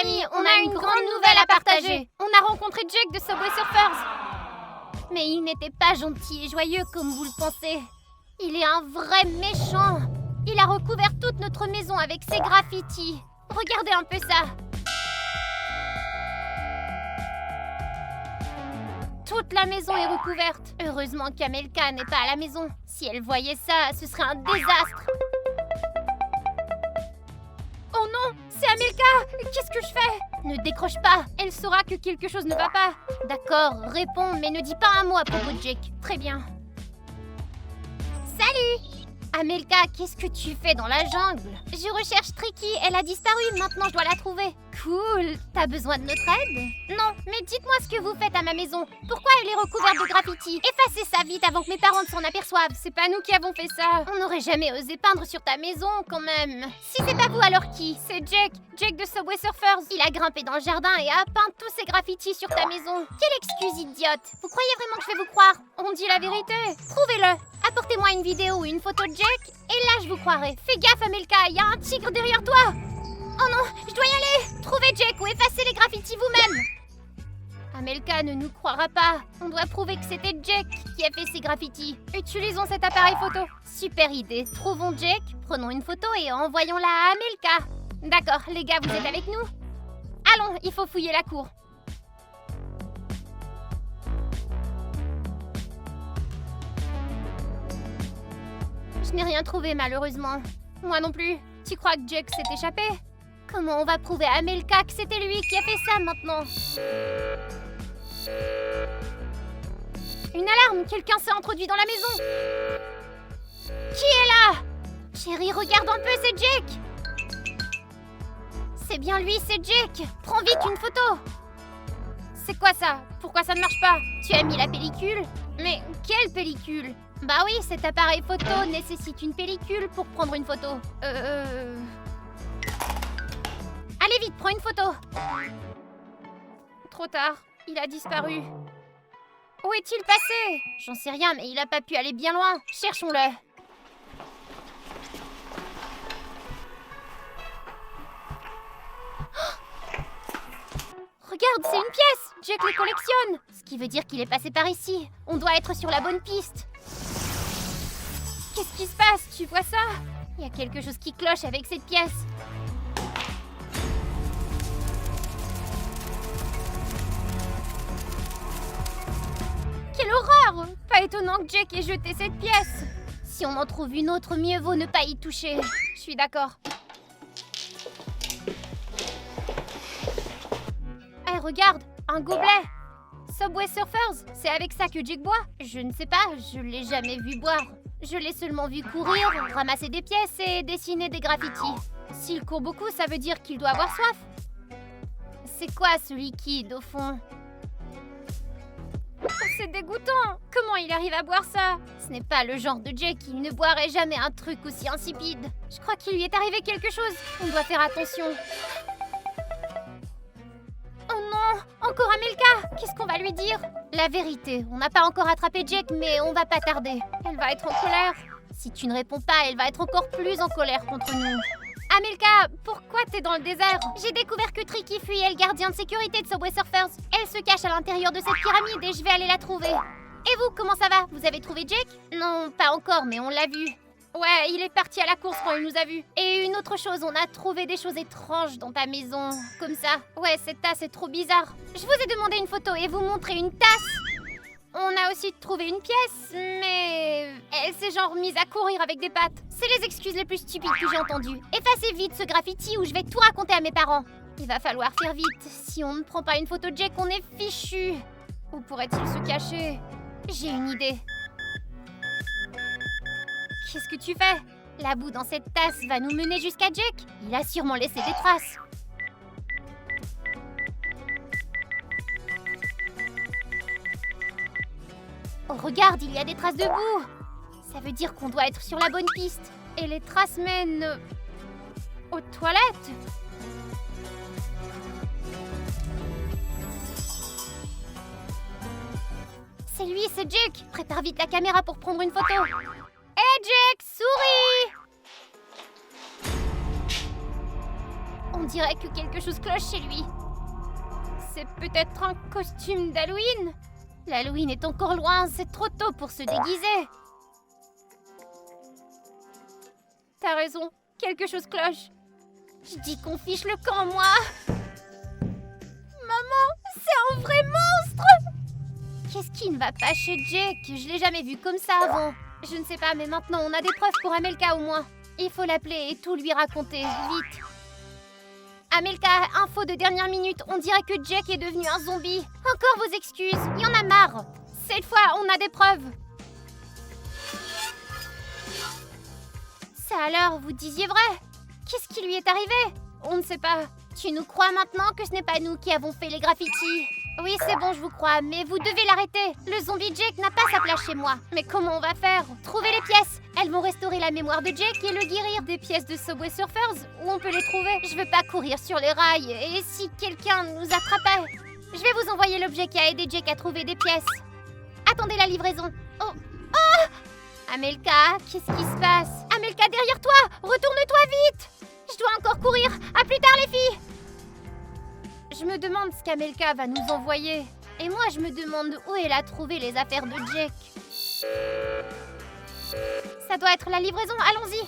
amis, on a une grande nouvelle à partager. On a rencontré Jake de Subway Surfers. Mais il n'était pas gentil et joyeux comme vous le pensez. Il est un vrai méchant. Il a recouvert toute notre maison avec ses graffitis. Regardez un peu ça. Toute la maison est recouverte. Heureusement qu'Amelka n'est pas à la maison. Si elle voyait ça, ce serait un désastre. Oh non, c'est Amelka! Qu'est-ce que je fais? Ne décroche pas, elle saura que quelque chose ne va pas. D'accord, réponds, mais ne dis pas un mot à propos de Jake. Très bien. Salut! Amelka, qu'est-ce que tu fais dans la jungle? Je recherche Tricky, elle a disparu, maintenant je dois la trouver. Cool, t'as besoin de notre aide? Non, mais dites-moi ce que vous faites à ma maison. Pourquoi elle est recouverte de graffitis? Effacez ça vite avant que mes parents ne s'en aperçoivent. C'est pas nous qui avons fait ça. On n'aurait jamais osé peindre sur ta maison, quand même. Si c'est pas vous, alors qui? C'est Jake. Jake de Subway Surfers. Il a grimpé dans le jardin et a peint tous ses graffitis sur ta maison. Quelle excuse idiote! Vous croyez vraiment que je vais vous croire? On dit la vérité. Prouvez-le. Apportez-moi une vidéo ou une photo de Jake, et là je vous croirai. Fais gaffe, Amelka, il y a un tigre derrière toi. Oh non, je dois y aller. Trouvez Jake ou effacez les graffitis vous-même. Amelka ne nous croira pas. On doit prouver que c'était Jake qui a fait ces graffitis. Utilisons cet appareil photo. Super idée. Trouvons Jake, prenons une photo et envoyons-la à Amelka. D'accord, les gars, vous êtes avec nous? Allons, il faut fouiller la cour. Je n'ai rien trouvé malheureusement. Moi non plus. Tu crois que Jake s'est échappé? Comment on va prouver à Amelka que c'était lui qui a fait ça maintenant? Une alarme! Quelqu'un s'est introduit dans la maison! Qui est là? Chérie, regarde un peu, c'est Jake! C'est bien lui, c'est Jake! Prends vite une photo! C'est quoi ça? Pourquoi ça ne marche pas? Tu as mis la pellicule? Mais quelle pellicule? Bah oui, cet appareil photo nécessite une pellicule pour prendre une photo. Allez vite, prends une photo. Trop tard, il a disparu. Où est-il passé? J'en sais rien, mais il a pas pu aller bien loin. Cherchons-le. Regarde, c'est une pièce! Jake les collectionne! Ce qui veut dire qu'il est passé par ici. On doit être sur la bonne piste. Qu'est-ce qui se passe? Tu vois ça? Il y a quelque chose qui cloche avec cette pièce. Quelle horreur! Pas étonnant que Jake ait jeté cette pièce. Si on en trouve une autre, mieux vaut ne pas y toucher. Je suis d'accord. Eh, regarde, un gobelet. Subway Surfers, c'est avec ça que Jake boit? Je ne sais pas, je l'ai jamais vu boire. Je l'ai seulement vu courir, ramasser des pièces et dessiner des graffitis. S'il court beaucoup, ça veut dire qu'il doit avoir soif. C'est quoi ce liquide au fond? Oh, c'est dégoûtant! Comment il arrive à boire ça? Ce n'est pas le genre de Jake, il ne boirait jamais un truc aussi insipide. Je crois qu'il lui est arrivé quelque chose. On doit faire attention. Oh non! Encore Amelka! Qu'est-ce qu'on va lui dire? La vérité, on n'a pas encore attrapé Jake, mais on va pas tarder. Elle va être en colère. Si tu ne réponds pas, elle va être encore plus en colère contre nous. Amelka, pourquoi t'es dans le désert? J'ai découvert que Tricky fuyait le gardien de sécurité de Subway Surfers. Elle se cache à l'intérieur de cette pyramide et je vais aller la trouver. Et vous, comment ça va? Vous avez trouvé Jake? Non, pas encore, mais on l'a vu. Ouais, il est parti à la course quand il nous a vus. Et une autre chose, on a trouvé des choses étranges dans ta maison. Comme ça. Ouais, cette tasse est trop bizarre. Je vous ai demandé une photo et vous montrer une tasse. On a aussi trouvé une pièce, mais elle s'est genre mise à courir avec des pattes. C'est les excuses les plus stupides que j'ai entendues. Effacez vite ce graffiti ou je vais tout raconter à mes parents. Il va falloir faire vite. Si on ne prend pas une photo de Jake, on est fichu. Où pourrait-il se cacher? J'ai une idée. Qu'est-ce que tu fais? La boue dans cette tasse va nous mener jusqu'à Jake. Il a sûrement laissé des traces. Oh, regarde, il y a des traces de boue. Ça veut dire qu'on doit être sur la bonne piste. Et les traces mènent aux toilettes. C'est lui, c'est Jake. Prépare vite la caméra pour prendre une photo. Hé Jake, souris! Oh On dirait que quelque chose cloche chez lui. C'est peut-être un costume d'Halloween? L'Halloween est encore loin, c'est trop tôt pour se déguiser. T'as raison, quelque chose cloche. Je dis qu'on fiche le camp, moi. Maman, c'est un vrai monstre! Qu'est-ce qui ne va pas chez Jake? Je l'ai jamais vu comme ça avant. Je ne sais pas, mais maintenant on a des preuves pour Amelka au moins. Il faut l'appeler et tout lui raconter, vite. Amelka, info de dernière minute, on dirait que Jake est devenu un zombie. Encore vos excuses, il y en a marre. Cette fois, on a des preuves. Ça alors, vous disiez vrai? Qu'est-ce qui lui est arrivé? On ne sait pas. Tu nous crois maintenant que ce n'est pas nous qui avons fait les graffitis? Oui, c'est bon, je vous crois, mais vous devez l'arrêter. Le zombie Jake n'a pas sa place chez moi. Mais comment on va faire? Trouver les pièces. Elles vont restaurer la mémoire de Jake et le guérir. Des pièces de Subway Surfers, où on peut les trouver? Je veux pas courir sur les rails. Et si quelqu'un nous attrapait? Je vais vous envoyer l'objet qui a aidé Jake à trouver des pièces. Attendez la livraison. Oh! Oh! Amelka, qu'est-ce qui se passe? Amelka, derrière toi! Retourne-toi vite! Je dois encore courir. À plus tard, les filles! Je me demande ce qu'Amelka va nous envoyer. Et moi, je me demande où elle a trouvé les affaires de Jake. Ça doit être la livraison, allons-y.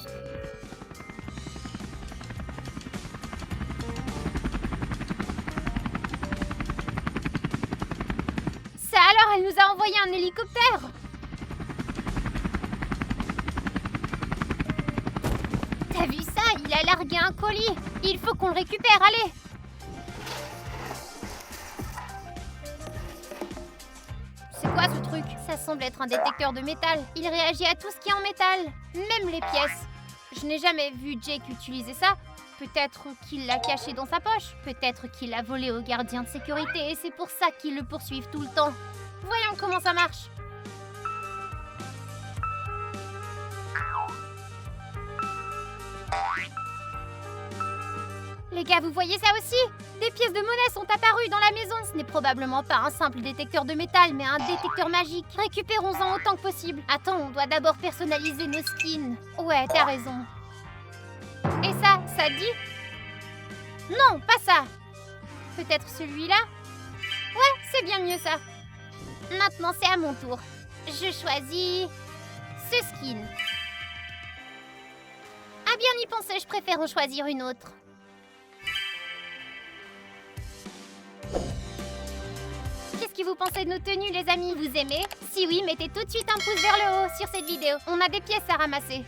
Ça alors, elle nous a envoyé un hélicoptère. T'as vu ça? Il a largué un colis. Il faut qu'on le récupère, allez. C'est quoi ce truc? Ça semble être un détecteur de métal. Il réagit à tout ce qui est en métal, même les pièces. Je n'ai jamais vu Jake utiliser ça. Peut-être qu'il l'a caché dans sa poche. Peut-être qu'il l'a volé aux gardiens de sécurité et c'est pour ça qu'ils le poursuivent tout le temps. Voyons comment ça marche. Les gars, vous voyez ça aussi? Des pièces de monnaie sont apparues dans la maison. Ce n'est probablement pas un simple détecteur de métal, mais un détecteur magique. Récupérons-en autant que possible. Attends, on doit d'abord personnaliser nos skins. Ouais, t'as raison. Et ça dit? Non, pas ça. Peut-être celui-là? Ouais, c'est bien mieux ça. Maintenant, c'est à mon tour. Je choisis ce skin. À bien y penser, je préfère en choisir une autre. Qu'est-ce que vous pensez de nos tenues, les amis? Vous aimez? Si oui, mettez tout de suite un pouce vers le haut sur cette vidéo. On a des pièces à ramasser.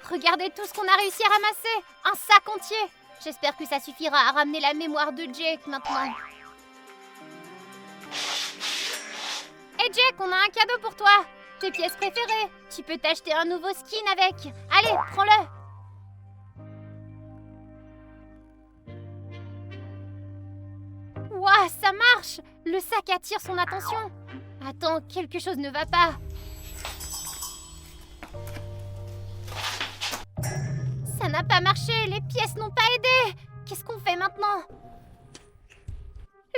Regardez tout ce qu'on a réussi à ramasser. Un sac entier. J'espère que ça suffira à ramener la mémoire de Jake maintenant. Hey Jake, on a un cadeau pour toi. Tes pièces préférées. Tu peux t'acheter un nouveau skin avec. Allez, prends-le. Ouah, ça marche. Le sac attire son attention. Attends, quelque chose ne va pas. Ça n'a pas marché, les pièces n'ont pas aidé. Qu'est-ce qu'on fait maintenant?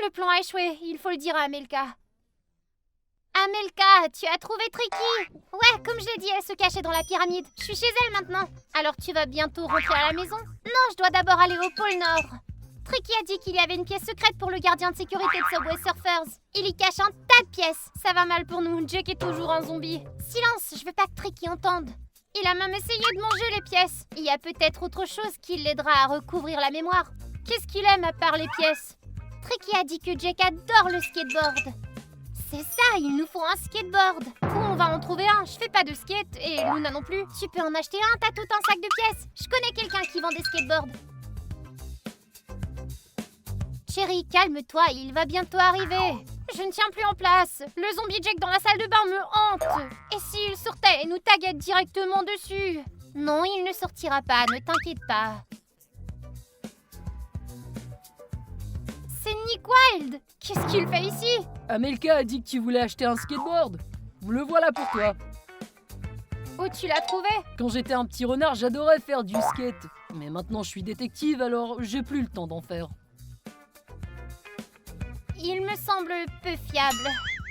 Le plan a échoué, il faut le dire à Amelka. Amelka, tu as trouvé Tricky? Ouais, comme je l'ai dit, elle se cachait dans la pyramide. Je suis chez elle maintenant. Alors tu vas bientôt rentrer à la maison? Non, je dois d'abord aller au pôle Nord. Tricky a dit qu'il y avait une pièce secrète pour le gardien de sécurité de Subway Surfers. Il y cache un tas de pièces. Ça va mal pour nous, Jake est toujours un zombie. Silence, je veux pas que Tricky entende. Il a même essayé de manger les pièces. Il y a peut-être autre chose qui l'aidera à recouvrir la mémoire. Qu'est-ce qu'il aime à part les pièces? Tricky a dit que Jake adore le skateboard. C'est ça, il nous faut un skateboard. Où on va en trouver un? Je fais pas de skate et Luna non plus. Tu peux en acheter un, t'as tout un sac de pièces. Je connais quelqu'un qui vend des skateboards. Chérie, calme-toi, il va bientôt arriver. Je ne tiens plus en place. Le zombie Jake dans la salle de bain me hante. Et s'il sortait et nous taguait directement dessus? Non, il ne sortira pas, ne t'inquiète pas. C'est Nick Wilde. Qu'est-ce qu'il fait ici? Amelka a dit que tu voulais acheter un skateboard. Le voilà pour toi. Où tu l'as trouvé? Quand j'étais un petit renard, j'adorais faire du skate. Mais maintenant je suis détective, alors j'ai plus le temps d'en faire. Il me semble peu fiable.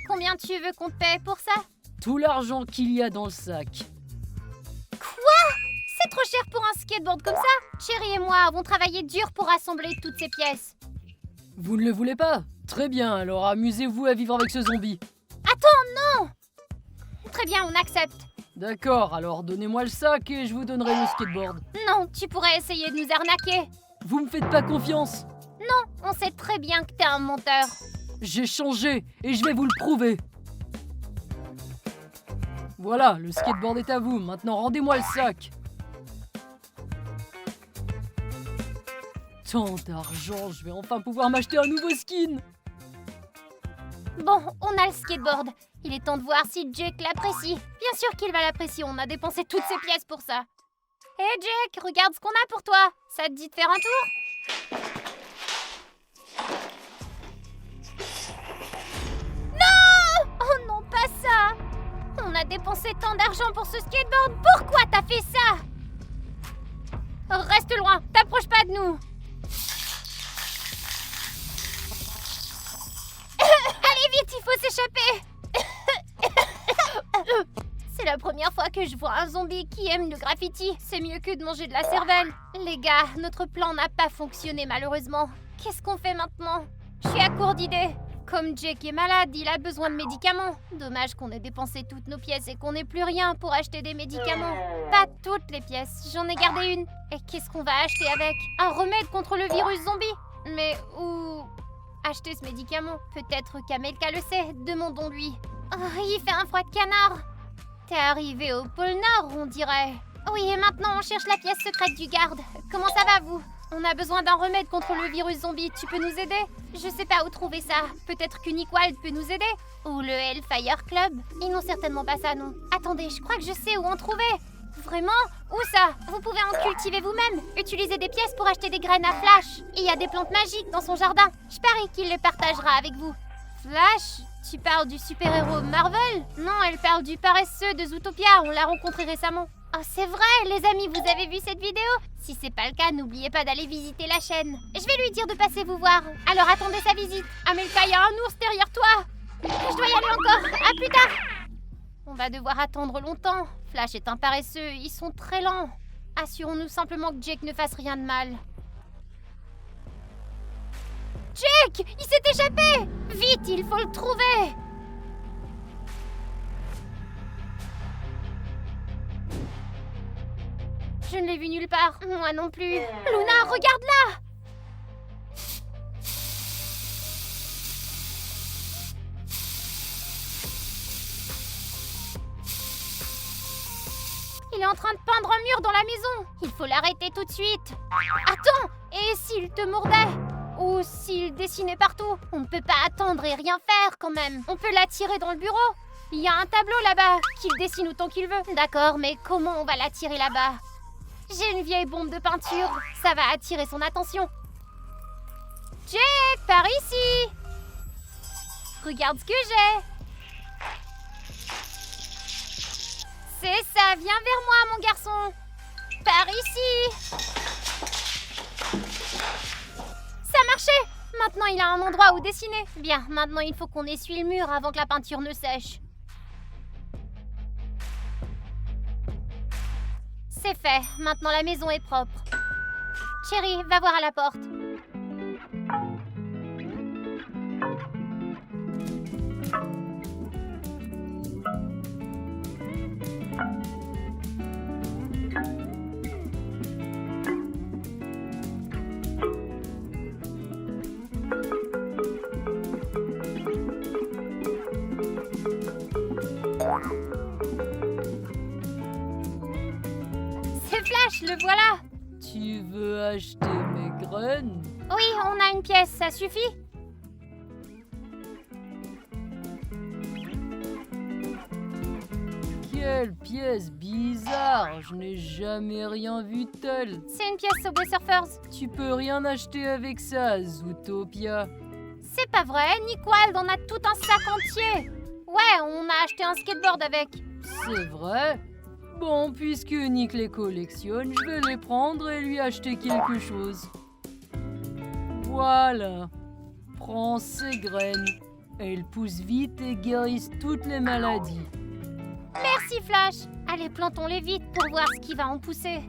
Combien tu veux qu'on te paie pour ça? tout l'argent qu'il y a dans le sac. C'est trop cher pour un skateboard comme ça. Chérie et moi avons travaillé dur pour assembler toutes ces pièces. Vous ne le voulez pas? Très bien, alors amusez-vous à vivre avec ce zombie. Attends, non! Très bien, on accepte. D'accord, alors donnez-moi le sac et je vous donnerai le skateboard. Non, tu pourrais essayer de nous arnaquer. Vous me faites pas confiance? Non, on sait très bien que t'es un menteur. J'ai changé et je vais vous le prouver. Voilà, le skateboard est à vous. Maintenant, rendez-moi le sac. Tant d'argent, je vais enfin pouvoir m'acheter un nouveau skin. Bon, on a le skateboard. Il est temps de voir si Jake l'apprécie. Bien sûr qu'il va l'apprécier, on a dépensé toutes ces pièces pour ça. Hé Jake, regarde ce qu'on a pour toi. Ça te dit de faire un tour? Non! Oh non, pas ça! On a dépensé tant d'argent pour ce skateboard. Pourquoi t'as fait ça? Reste loin, t'approches pas de nous. Allez vite, il faut s'échapper. C'est la première fois que je vois un zombie qui aime le graffiti. C'est mieux que de manger de la cervelle. Les gars, notre plan n'a pas fonctionné malheureusement. Qu'est-ce qu'on fait maintenant? Je suis à court d'idées. Comme Jake est malade, il a besoin de médicaments. Dommage qu'on ait dépensé toutes nos pièces et qu'on n'ait plus rien pour acheter des médicaments. Pas toutes les pièces, j'en ai gardé une. Et qu'est-ce qu'on va acheter avec? Un remède contre le virus zombie? Mais où acheter ce médicament? Peut-être qu'Amelka le sait, demandons-lui. Oh, il fait un froid de canard. T'es arrivé au pôle Nord, on dirait. Oui, et maintenant on cherche la pièce secrète du garde. Comment ça va, vous? On a besoin d'un remède contre le virus zombie. Tu peux nous aider? Je sais pas où trouver ça. Peut-être qu'Uniquald peut nous aider? Ou le Hellfire Club? Ils n'ont certainement pas ça, non. Attendez, je crois que je sais où en trouver. Vraiment? Où ça? Vous pouvez en cultiver vous-même. Utilisez des pièces pour acheter des graines à Flash. Et il y a des plantes magiques dans son jardin. Je parie qu'il les partagera avec vous. Flash? Tu parles du super-héros Marvel? Non, elle parle du paresseux de Zootopia. On l'a rencontré récemment. Oh, c'est vrai, les amis, vous avez vu cette vidéo? Si c'est pas le cas, n'oubliez pas d'aller visiter la chaîne. Je vais lui dire de passer vous voir. Alors attendez sa visite. Amelka, il y a un ours derrière toi. Je dois y aller encore. À plus tard. On va devoir attendre longtemps. Flash est un paresseux, ils sont très lents. Assurons-nous simplement que Jake ne fasse rien de mal. Jake! Il s'est échappé! Vite, il faut le trouver! Je ne l'ai vu nulle part. Moi non plus. Luna, regarde-la! Il est en train de peindre un mur dans la maison. Il faut l'arrêter tout de suite. Attends! Et s'il te mordait? Ou s'il dessinait partout? On ne peut pas attendre et rien faire quand même. On peut l'attirer dans le bureau. Il y a un tableau là-bas, qu'il dessine autant qu'il veut. D'accord, mais comment on va l'attirer là-bas? J'ai une vieille bombe de peinture. Ça va attirer son attention. Jake, par ici! Regarde ce que j'ai. C'est ça, viens vers moi, mon garçon. Par ici. Ça marchait. Maintenant, il a un endroit où dessiner. Bien, maintenant, il faut qu'on essuie le mur avant que la peinture ne sèche. C'est fait. Maintenant, la maison est propre. Chérie, va voir à la porte. C'est Flash, le voilà. Tu veux acheter mes graines? Oui, on a une pièce, ça suffit? Quelle pièce bizarre! Je n'ai jamais rien vu de tel. C'est une pièce Subway Surfers. Tu peux rien acheter avec ça, Zootopia. C'est pas vrai, Niquald en a tout un sac entier. Ouais, on a acheté un skateboard avec. C'est vrai? Bon, puisque Nick les collectionne, je vais les prendre et lui acheter quelque chose. Voilà. Prends ces graines. Elles poussent vite et guérissent toutes les maladies. Merci Flash. Allez, plantons-les vite pour voir ce qui va en pousser.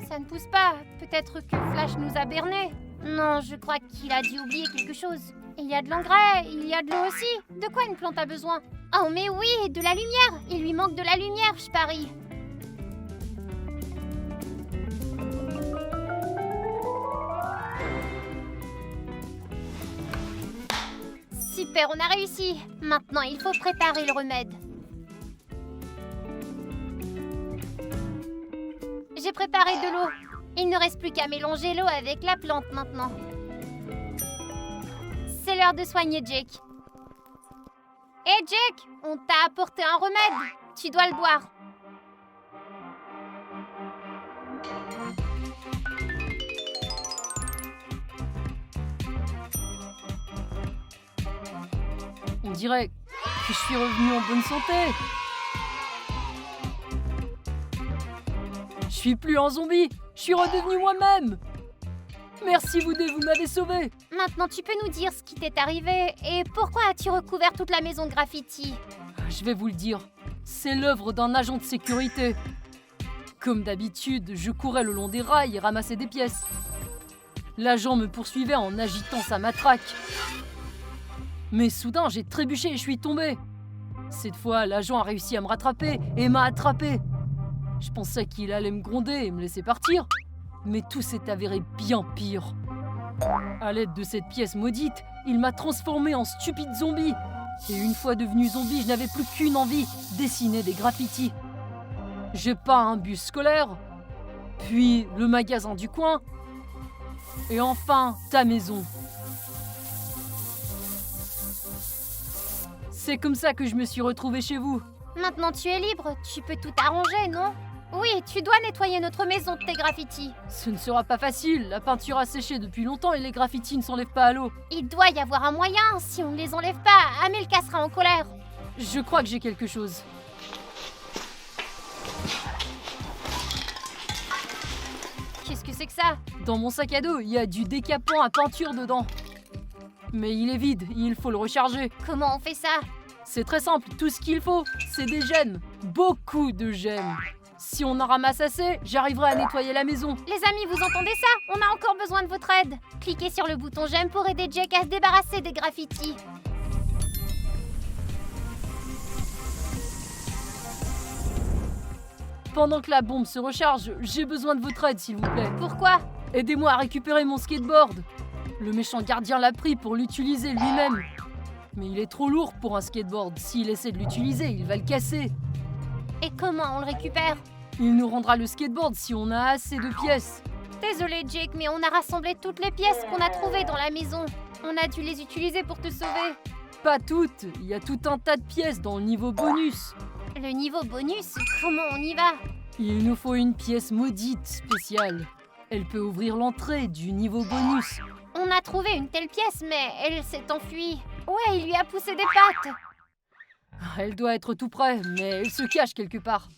Ça ne pousse pas. Peut-être que Flash nous a bernés. Non, je crois qu'il a dû oublier quelque chose. Il y a de l'engrais, il y a de l'eau aussi. De quoi une plante a besoin? Oh mais oui, de la lumière. Il lui manque de la lumière, je parie. Super, on a réussi. Maintenant, il faut préparer le remède. J'ai préparé de l'eau. Il ne reste plus qu'à mélanger l'eau avec la plante maintenant. C'est l'heure de soigner Jake. Hé Jake, on t'a apporté un remède. Tu dois le boire. On dirait que je suis revenu en bonne santé. Je suis plus un zombie. Je suis redevenu moi-même. Merci vous m'avez sauvé. Maintenant, tu peux nous dire ce qui t'est arrivé et pourquoi as-tu recouvert toute la maison de graffiti? Je vais vous le dire. C'est l'œuvre d'un agent de sécurité. Comme d'habitude, je courais le long des rails et ramassais des pièces. L'agent me poursuivait en agitant sa matraque. Mais soudain, j'ai trébuché et je suis tombé. Cette fois, l'agent a réussi à me rattraper et m'a attrapé. Je pensais qu'il allait me gronder et me laisser partir. Mais tout s'est avéré bien pire. À l'aide de cette pièce maudite, il m'a transformé en stupide zombie. Et une fois devenu zombie, je n'avais plus qu'une envie, dessiner des graffitis. J'ai peint un bus scolaire, puis le magasin du coin, et enfin ta maison. C'est comme ça que je me suis retrouvé chez vous. Maintenant, tu es libre. Tu peux tout arranger, non? Oui, tu dois nettoyer notre maison de tes graffitis. Ce ne sera pas facile, la peinture a séché depuis longtemps et les graffitis ne s'enlèvent pas à l'eau. Il doit y avoir un moyen, si on ne les enlève pas, Amelka sera en colère. Je crois que j'ai quelque chose. Qu'est-ce que c'est que ça? Dans mon sac à dos, il y a du décapant à peinture dedans. Mais il est vide, il faut le recharger. Comment on fait ça? C'est très simple, tout ce qu'il faut, c'est des gemmes. Beaucoup de gemmes. Si on en ramasse assez, j'arriverai à nettoyer la maison. Les amis, vous entendez ça? On a encore besoin de votre aide. Cliquez sur le bouton j'aime pour aider Jake à se débarrasser des graffitis. Pendant que la bombe se recharge, j'ai besoin de votre aide, s'il vous plaît. Pourquoi? Aidez-moi à récupérer mon skateboard. Le méchant gardien l'a pris pour l'utiliser lui-même. Mais il est trop lourd pour un skateboard. S'il essaie de l'utiliser, il va le casser. Et comment on le récupère? Il nous rendra le skateboard si on a assez de pièces. Désolé Jake, mais on a rassemblé toutes les pièces qu'on a trouvées dans la maison. On a dû les utiliser pour te sauver. Pas toutes, il y a tout un tas de pièces dans le niveau bonus. Le niveau bonus? Comment on y va? Il nous faut une pièce maudite spéciale. Elle peut ouvrir l'entrée du niveau bonus. On a trouvé une telle pièce, mais elle s'est enfuie. Ouais, il lui a poussé des pattes. Elle doit être tout près, mais elle se cache quelque part.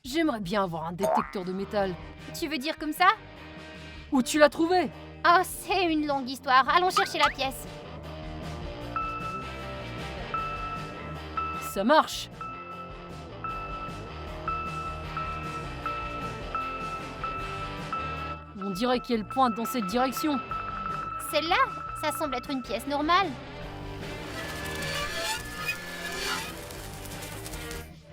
J'aimerais bien avoir un détecteur de métal. Tu veux dire comme ça? Où tu l'as trouvé? Oh, c'est une longue histoire. Allons chercher la pièce. Ça marche. On dirait qu'elle pointe dans cette direction. Celle-là? Ça semble être une pièce normale.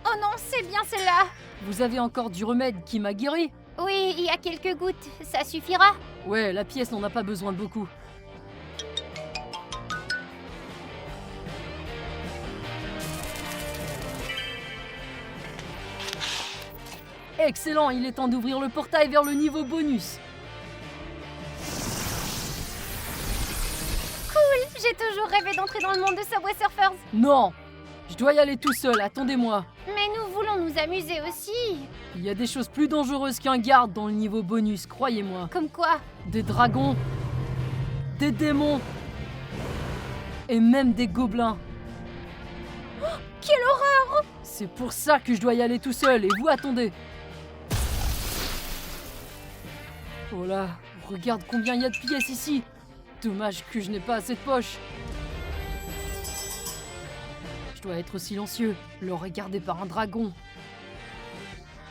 Oh non, c'est bien celle-là. Vous avez encore du remède qui m'a guéri? Oui, il y a quelques gouttes. Ça suffira? Ouais, la pièce n'en a pas besoin de beaucoup. Excellent, il est temps d'ouvrir le portail vers le niveau bonus. Cool, j'ai toujours rêvé d'entrer dans le monde de Subway Surfers. Non, je dois y aller tout seul, attendez-moi. Mais nous voulons nous amuser aussi. Il y a des choses plus dangereuses qu'un garde dans le niveau bonus, croyez-moi. Comme quoi? Des dragons, des démons, et même des gobelins. Oh, quelle horreur! C'est pour ça que je dois y aller tout seul, et vous attendez. Oh là, regarde combien il y a de pièces ici. Dommage que je n'ai pas assez de poches. Je dois être silencieux, le regarder par un dragon.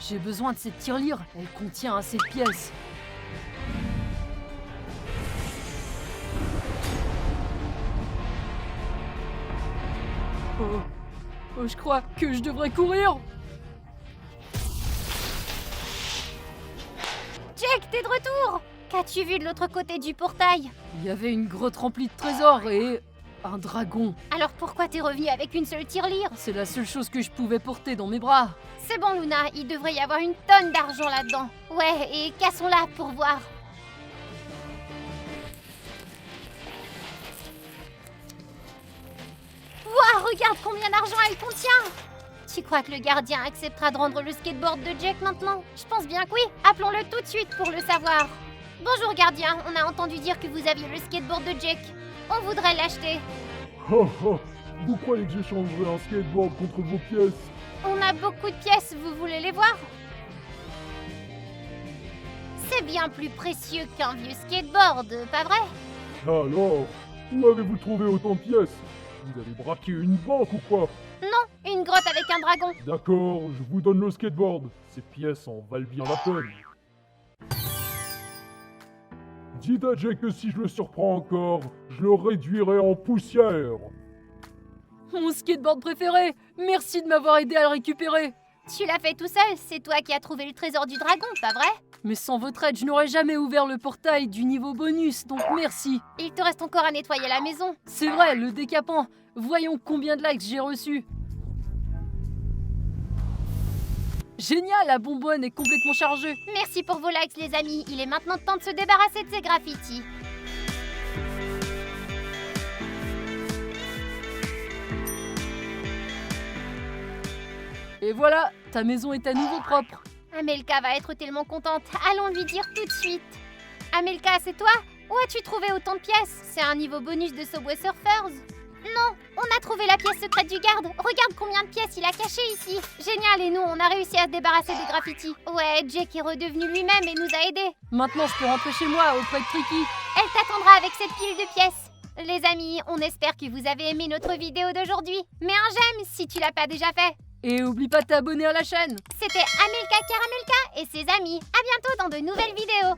J'ai besoin de cette tirelire, elle contient assez de pièces. Oh, je crois que je devrais courir. Jake, t'es de retour! Qu'as-tu vu de l'autre côté du portail? Il y avait une grotte remplie de trésors et un dragon. Alors pourquoi t'es revenu avec une seule tirelire? C'est la seule chose que je pouvais porter dans mes bras. C'est bon, Luna, il devrait y avoir une tonne d'argent là-dedans. Ouais, et cassons-la pour voir. Ouah, regarde combien d'argent elle contient! Tu crois que le gardien acceptera de rendre le skateboard de Jake maintenant? Je pense bien que oui. Appelons-le tout de suite pour le savoir. Bonjour gardien, on a entendu dire que vous aviez le skateboard de Jake. On voudrait l'acheter. Vous croyez que j'échangerai un skateboard contre vos pièces? On a beaucoup de pièces, vous voulez les voir? C'est bien plus précieux qu'un vieux skateboard, pas vrai? Alors, où avez-vous trouvé autant de pièces? Vous avez braqué une banque ou quoi? Non, une grotte avec un dragon. D'accord, je vous donne le skateboard. Ces pièces en valent bien la peine. Dites à Jake que si je le surprends encore, je le réduirai en poussière. Mon skateboard préféré. Merci de m'avoir aidé à le récupérer. Tu l'as fait tout seul, c'est toi qui as trouvé le trésor du dragon, pas vrai? Mais sans votre aide, je n'aurais jamais ouvert le portail du niveau bonus, donc merci. Il te reste encore à nettoyer la maison. C'est vrai, le décapant. Voyons combien de likes j'ai reçus. Génial, la bonbonne est complètement chargée. Merci pour vos likes les amis, il est maintenant temps de se débarrasser de ces graffitis. Et voilà, ta maison est à nouveau propre. Amelka va être tellement contente, allons lui dire tout de suite. Amelka, c'est toi? Où as-tu trouvé autant de pièces? C'est un niveau bonus de Subway Surfers? Non, on a trouvé la pièce secrète du garde. Regarde combien de pièces il a cachées ici. Génial, et nous, on a réussi à se débarrasser des graffitis. Ouais, Jake est redevenu lui-même et nous a aidés. Maintenant, je peux rentrer chez moi auprès de Tricky. Elle t'attendra avec cette pile de pièces. Les amis, on espère que vous avez aimé notre vidéo d'aujourd'hui. Mets un j'aime si tu l'as pas déjà fait. Et oublie pas de t'abonner à la chaîne. C'était Amelka Caramelka et ses amis. À bientôt dans de nouvelles vidéos.